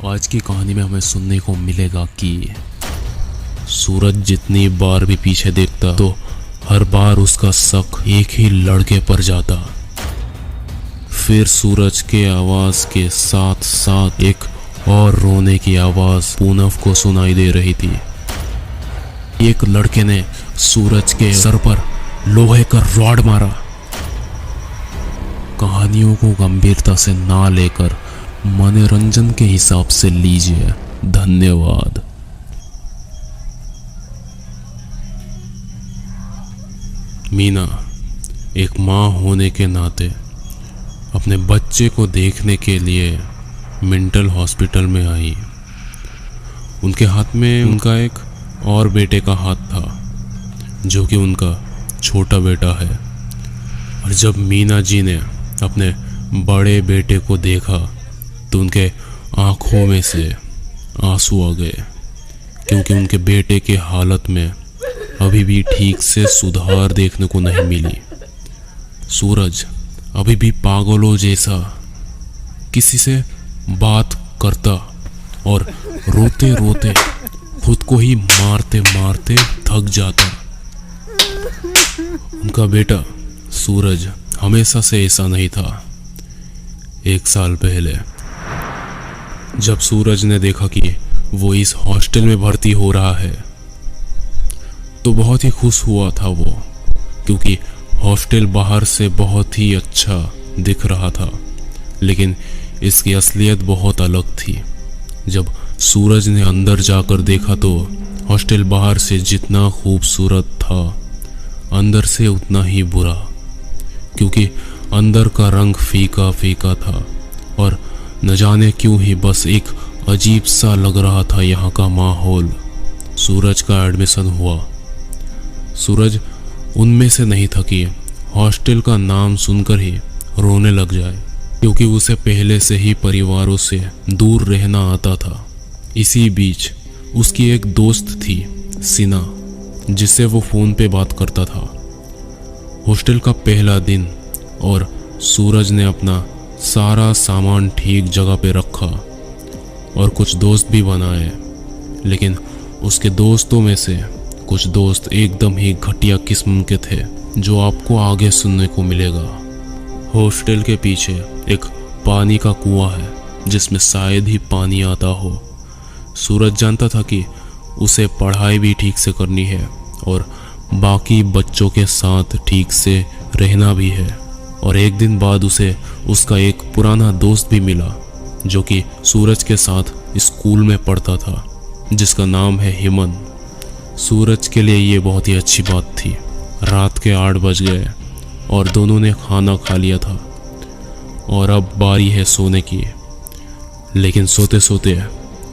आज की कहानी में हमें सुनने को मिलेगा कि सूरज जितनी बार भी पीछे देखता तो हर बार उसका शक एक ही लड़के पर जाता। फिर सूरज के आवाज के साथ साथ एक और रोने की आवाज पूनव को सुनाई दे रही थी। एक लड़के ने सूरज के सर पर लोहे का रॉड मारा। कहानियों को गंभीरता से ना लेकर मनोरंजन के हिसाब से लीजिए। धन्यवाद। मीना एक माँ होने के नाते अपने बच्चे को देखने के लिए मेंटल हॉस्पिटल में आई। उनके हाथ में उनका एक और बेटे का हाथ था जो कि उनका छोटा बेटा है। और जब मीना जी ने अपने बड़े बेटे को देखा तो उनके आंखों में से आंसू आ गए, क्योंकि उनके बेटे के हालत में अभी भी ठीक से सुधार देखने को नहीं मिली। सूरज अभी भी पागलों जैसा किसी से बात करता और रोते रोते खुद को ही मारते मारते थक जाता। उनका बेटा सूरज हमेशा से ऐसा नहीं था। एक साल पहले जब सूरज ने देखा कि वो इस हॉस्टल में भर्ती हो रहा है तो बहुत ही खुश हुआ था वो, क्योंकि हॉस्टल बाहर से बहुत ही अच्छा दिख रहा था, लेकिन इसकी असलियत बहुत अलग थी। जब सूरज ने अंदर जाकर देखा तो हॉस्टल बाहर से जितना खूबसूरत था अंदर से उतना ही बुरा, क्योंकि अंदर का रंग फीका फीका था और न जाने क्यों ही बस एक अजीब सा लग रहा था यहाँ का माहौल। सूरज का एडमिशन हुआ। सूरज उनमें से नहीं था कि हॉस्टल का नाम सुनकर ही रोने लग जाए, क्योंकि उसे पहले से ही परिवारों से दूर रहना आता था। इसी बीच उसकी एक दोस्त थी सीना, जिससे वो फ़ोन पे बात करता था। हॉस्टल का पहला दिन और सूरज ने अपना सारा सामान ठीक जगह पे रखा और कुछ दोस्त भी बनाए, लेकिन उसके दोस्तों में से कुछ दोस्त एकदम ही घटिया किस्म के थे, जो आपको आगे सुनने को मिलेगा। हॉस्टल के पीछे एक पानी का कुआं है जिसमें शायद ही पानी आता हो। सूरज जानता था कि उसे पढ़ाई भी ठीक से करनी है और बाकी बच्चों के साथ ठीक से रहना भी है। और एक दिन बाद उसे उसका एक पुराना दोस्त भी मिला जो कि सूरज के साथ स्कूल में पढ़ता था, जिसका नाम है हिमन। सूरज के लिए ये बहुत ही अच्छी बात थी। रात के 8 बज गए और दोनों ने खाना खा लिया था और अब बारी है सोने की। लेकिन सोते सोते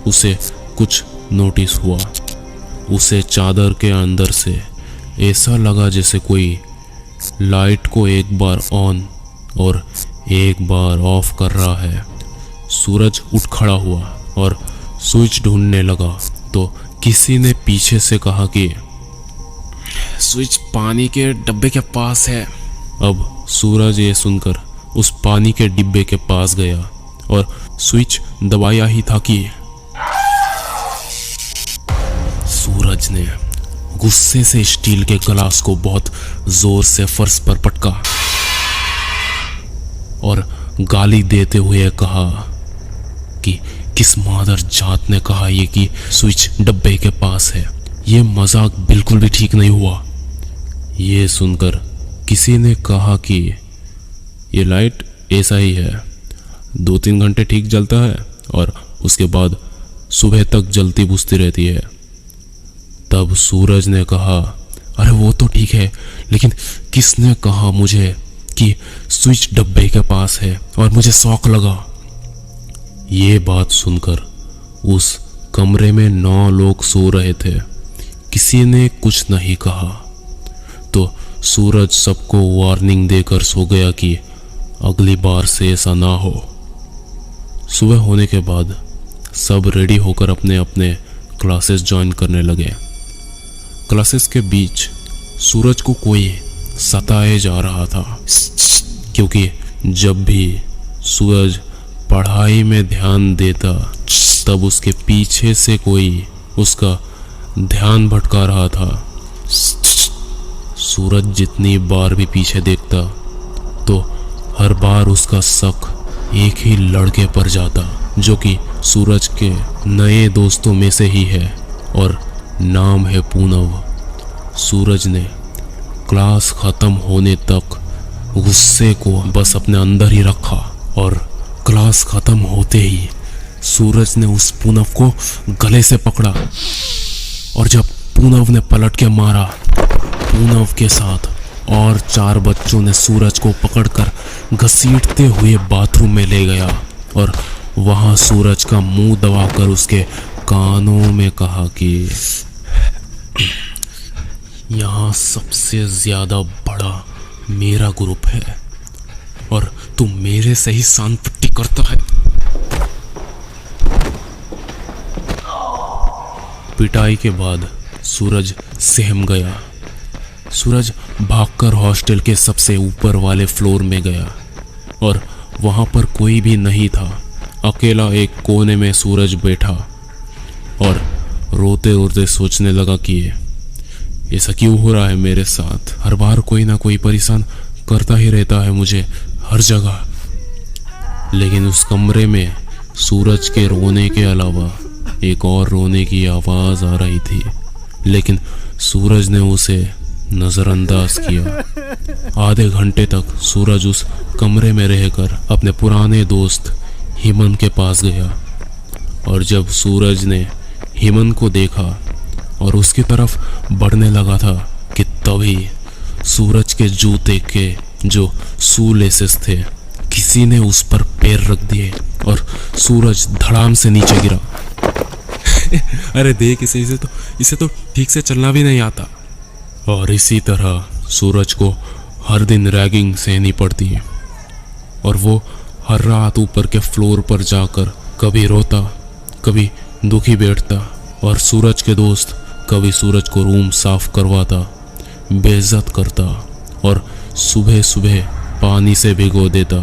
उसे कुछ नोटिस हुआ। उसे चादर के अंदर से ऐसा लगा जैसे कोई लाइट को एक बार ऑन और एक बार ऑफ कर रहा है। सूरज उठ खड़ा हुआ और स्विच ढूंढने लगा तो किसी ने पीछे से कहा कि स्विच पानी के डिब्बे के पास है। अब सूरज ये सुनकर उस पानी के डिब्बे के पास गया और स्विच दबाया ही था कि सूरज ने गुस्से से स्टील के गिलास को बहुत जोर से फर्श पर पटका और गाली देते हुए कहा कि किस मादर जात ने कहा ये कि स्विच डब्बे के पास है। ये मजाक बिल्कुल भी ठीक नहीं हुआ। ये सुनकर किसी ने कहा कि ये लाइट ऐसा ही है, 2-3 घंटे ठीक जलता है और उसके बाद सुबह तक जलती बुझती रहती है। तब सूरज ने कहा, अरे वो तो ठीक है, लेकिन किसने कहा मुझे कि स्विच डब्बे के पास है और मुझे शौक लगा। ये बात सुनकर उस कमरे में 9 लोग सो रहे थे। किसी ने कुछ नहीं कहा तो सूरज सबको वार्निंग देकर सो गया कि अगली बार से ऐसा ना हो। सुबह होने के बाद सब रेडी होकर अपने अपने क्लासेस ज्वाइन करने लगे। क्लासेस के बीच सूरज को कोई सताए जा रहा था, क्योंकि जब भी सूरज पढ़ाई में ध्यान देता तब उसके पीछे से कोई उसका ध्यान भटका रहा था। सूरज जितनी बार भी पीछे देखता तो हर बार उसका शक एक ही लड़के पर जाता, जो कि सूरज के नए दोस्तों में से ही है और नाम है पूनव। सूरज ने क्लास खत्म होने तक गुस्से को बस अपने अंदर ही रखा और क्लास खत्म होते ही सूरज ने उस पूनव को गले से पकड़ा और जब पूनव ने पलट के मारा, पूनव के साथ और 4 बच्चों ने सूरज को पकड़कर घसीटते हुए बाथरूम में ले गया और वहां सूरज का मुंह दबाकर उसके कानों में कहा कि यहाँ सबसे ज्यादा बड़ा मेरा ग्रुप है और तू मेरे से ही शान पट्टी करता है। पिटाई के बाद सूरज सहम गया। सूरज भागकर हॉस्टल के सबसे ऊपर वाले फ्लोर में गया और वहां पर कोई भी नहीं था। अकेला एक कोने में सूरज बैठा और रोते रोते सोचने लगा कि ऐसा क्यों हो रहा है मेरे साथ। हर बार कोई ना कोई परेशान करता ही रहता है मुझे हर जगह। लेकिन उस कमरे में सूरज के रोने के अलावा एक और रोने की आवाज आ रही थी, लेकिन सूरज ने उसे नजरअंदाज किया। आधे घंटे तक सूरज उस कमरे में रहकर अपने पुराने दोस्त हिमन के पास गया और जब सूरज ने हिमन को देखा और उसकी तरफ बढ़ने लगा था कि तभी सूरज के जूते के जो शू लेसेस थे किसी ने उस पर पैर रख दिए और सूरज धड़ाम से नीचे गिरा। अरे देख इसे तो ठीक से चलना भी नहीं आता। और इसी तरह सूरज को हर दिन रैगिंग सहनी पड़ती है और वो हर रात ऊपर के फ्लोर पर जाकर कभी रोता कभी दुखी बैठता और सूरज के दोस्त कभी सूरज को रूम साफ करवाता, बेइज्जत करता और सुबह सुबह पानी से भिगो देता।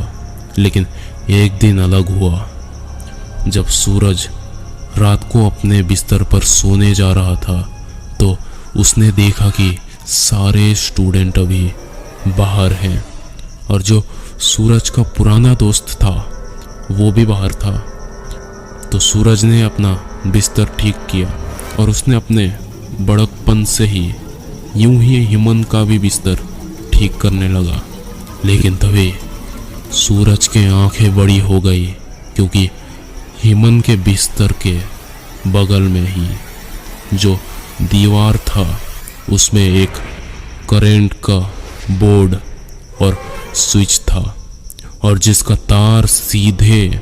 लेकिन एक दिन अलग हुआ जब सूरज रात को अपने बिस्तर पर सोने जा रहा था तो उसने देखा कि सारे स्टूडेंट अभी बाहर हैं और जो सूरज का पुराना दोस्त था वो भी बाहर था। तो सूरज ने अपना बिस्तर ठीक किया और उसने अपने बड़कपन से ही यूं ही हिमन का भी बिस्तर ठीक करने लगा। लेकिन तभी सूरज के आंखें बड़ी हो गई क्योंकि हिमन के बिस्तर के बगल में ही जो दीवार था उसमें एक करंट का बोर्ड और स्विच था और जिसका तार सीधे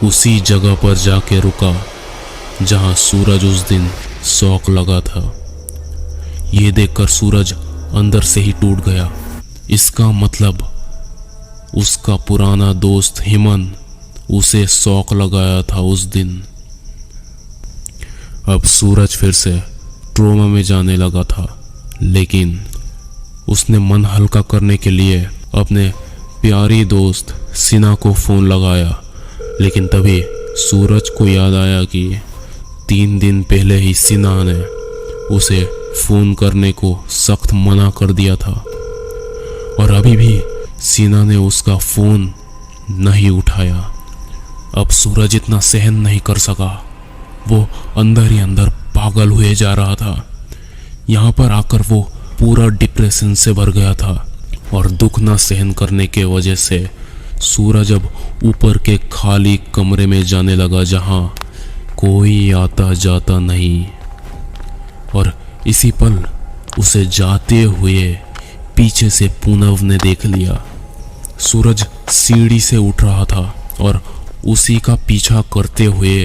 उसी जगह पर जाके रुका जहां सूरज उस दिन शॉक लगा था। ये देखकर सूरज अंदर से ही टूट गया। इसका मतलब उसका पुराना दोस्त हिमन उसे शॉक लगाया था उस दिन। अब सूरज फिर से ट्रोमा में जाने लगा था, लेकिन उसने मन हल्का करने के लिए अपने प्यारी दोस्त सिना को फोन लगाया। लेकिन तभी सूरज को याद आया कि 3 दिन पहले ही सिना ने उसे फोन करने को सख्त मना कर दिया था और अभी भी सिना ने उसका फोन नहीं उठाया। अब सूरज इतना सहन नहीं कर सका। वो अंदर ही अंदर पागल हुए जा रहा था। यहाँ पर आकर वो पूरा डिप्रेशन से भर गया था और दुख ना सहन करने के वजह से सूरज अब ऊपर के खाली कमरे में जाने लगा जहां कोई आता जाता नहीं। और इसी पल उसे जाते हुए पीछे से पूनव ने देख लिया। सूरज सीढ़ी से उठ रहा था और उसी का पीछा करते हुए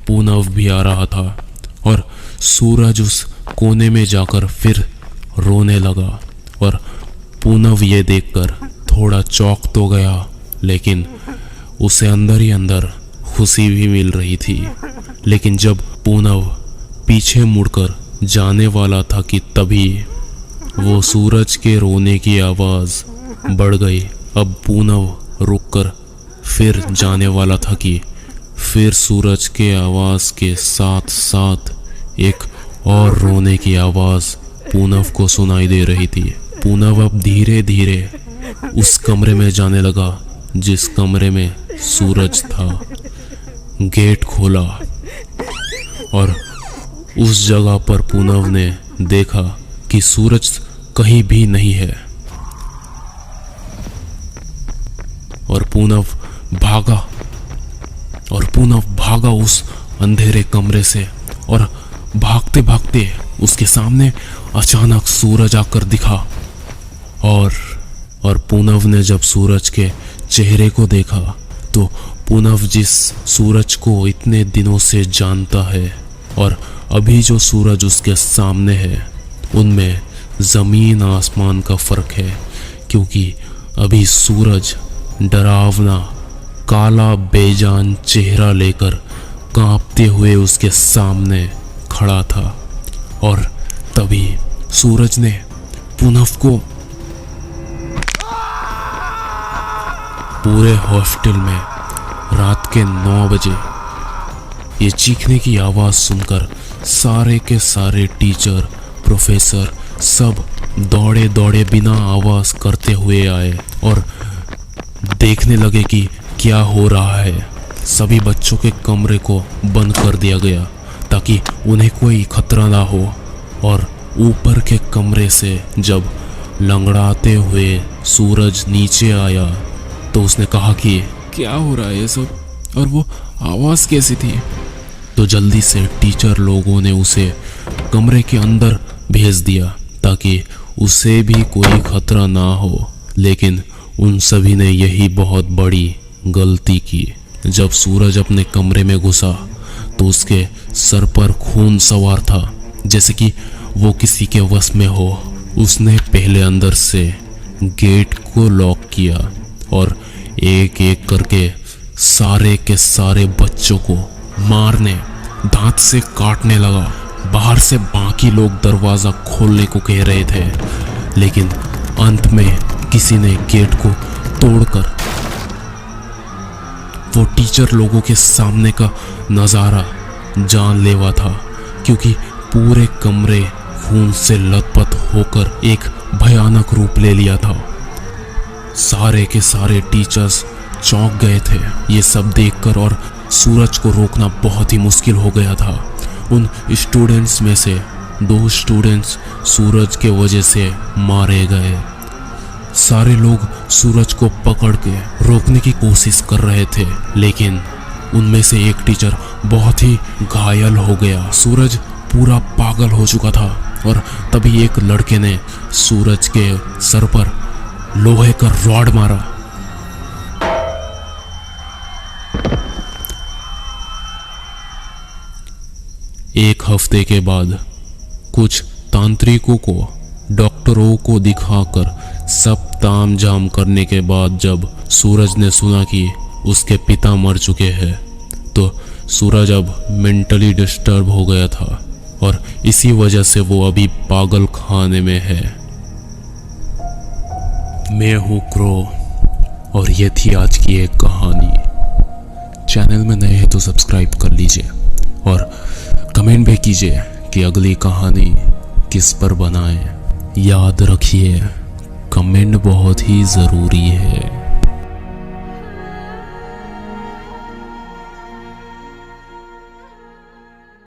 पूनव भी आ रहा था और सूरज उस कोने में जाकर फिर रोने लगा और पूनव ये देखकर थोड़ा चौंक तो गया, लेकिन उसे अंदर ही अंदर खुशी भी मिल रही थी। लेकिन जब पूनव पीछे मुड़कर जाने वाला था कि तभी वो सूरज के रोने की आवाज बढ़ गई। अब पूनव रुककर फिर जाने वाला था कि फिर सूरज के आवाज के साथ साथ एक और रोने की आवाज पूनव को सुनाई दे रही थी। पूनव अब धीरे धीरे उस कमरे में जाने लगा जिस कमरे में सूरज था। गेट खोला और उस जगह पर पूनव ने देखा कि सूरज कहीं भी नहीं है और पूनव भागा उस अंधेरे कमरे से और भागते भागते उसके सामने अचानक सूरज आकर दिखा और पूनव ने जब सूरज के चेहरे को देखा तो पूनव जिस सूरज को इतने दिनों से जानता है और अभी जो सूरज उसके सामने है उनमें जमीन आसमान का फर्क है, क्योंकि अभी सूरज डरावना काला बेजान चेहरा लेकर कांपते हुए उसके सामने खड़ा था। और तभी सूरज ने पूनव को पूरे हॉस्टल में रात के 9 बजे ये चीखने की आवाज सुनकर सारे के सारे टीचर प्रोफेसर सब दौड़े दौड़े बिना आवाज करते हुए आए और देखने लगे कि क्या हो रहा है। सभी बच्चों के कमरे को बंद कर दिया गया ताकि उन्हें कोई खतरा ना हो। और ऊपर के कमरे से जब लंगड़ाते हुए सूरज नीचे आया तो उसने कहा कि क्या हो रहा है ये सब, और वो आवाज कैसी थी? तो जल्दी से टीचर लोगों ने उसे कमरे के अंदर भेज दिया ताकि उसे भी कोई खतरा ना हो। लेकिन उन सभी ने यही बहुत बड़ी गलती की। जब सूरज अपने कमरे में घुसा तो उसके सर पर खून सवार था, जैसे कि वो किसी के वश में हो। उसने पहले अंदर से गेट को लॉक किया और एक एक करके सारे के सारे बच्चों को मारने, दांत से काटने लगा। बाहर से बाकी लोग दरवाजा खोलने को कह रहे थे, लेकिन अंत में किसी ने गेट को तोड़कर वो टीचर लोगों के सामने का नजारा जानलेवा था, क्योंकि पूरे कमरे खून से लथपथ होकर एक भयानक रूप ले लिया था। सारे के सारे टीचर्स चौंक गए थे ये सब देखकर, और सूरज को रोकना बहुत ही मुश्किल हो गया था। उन स्टूडेंट्स में से 2 स्टूडेंट्स सूरज के वजह से मारे गए। सारे लोग सूरज को पकड़ के रोकने की कोशिश कर रहे थे, लेकिन उनमें से एक टीचर बहुत ही घायल हो गया। सूरज पूरा पागल हो चुका था और तभी एक लड़के ने सूरज के सर पर लोहे का रॉड मारा। एक हफ्ते के बाद कुछ तांत्रिकों को डॉक्टरों को दिखाकर सब ताम झाम करने के बाद जब सूरज ने सुना कि उसके पिता मर चुके हैं तो सूरज अब मेंटली डिस्टर्ब हो गया था और इसी वजह से वो अभी पागल खाने में है। मैं हूँ क्रो और ये थी आज की एक कहानी। चैनल में नए हैं तो सब्सक्राइब कर लीजिए और कमेंट भी कीजिए कि अगली कहानी किस पर बनाएं। याद रखिए, कमेंट बहुत ही ज़रूरी है।